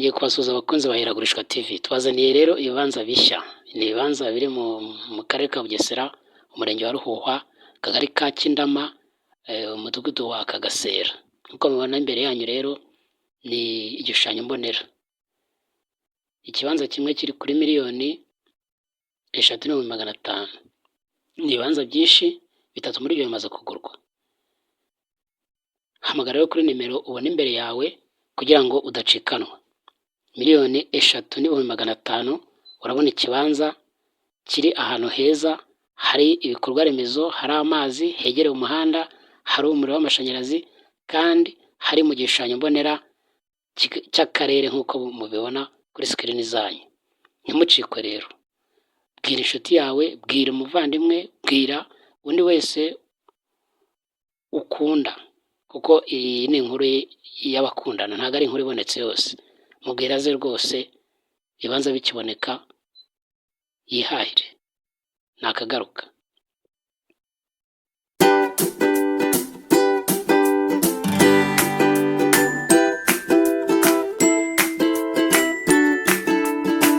Twongeye kubasuhuza abakunzi ba Iragurishwa TV. Tubazaniye rero ibibanza bishya. Ni ibibanza biri mu karere ka Bugesera, umurenge wa Ruhuhwa, akagari ka Kindama, umudugudu wa Kagasera. Nk'uko mubibona imbere yanyu rero ni igishushanyo mbonera. Ikibanza kimwe kiri kuri miliyoni 3,500,000. Ni ibibanza byinshi, 3 muri byo bimaze kugurwa. Hamagara rero kuri nimero ubona imbere yawe kugira ngo udacikanwa. Miliyoni 3,500,000 urabona ikibanza kiri ahantu heza, hari ibikorwa remezo, hari amazi, hegereye umuhanda, hari umuriro w'amashanyarazi, kandi hari mu gishushanyo mbonera cy'akarere nk'uko mubibona kuri screen zanyu. Ntimucikwe rero, bwira inshuti yawe, bwira umuvandimwe, bwira undi wese ukunda, kuko iyi ni inkuru y'abakundana, ntabwo ari inkuru ibonetse yose. Mubwira ze rwose ibibanza bikiboneka yihahire, nakagaruka.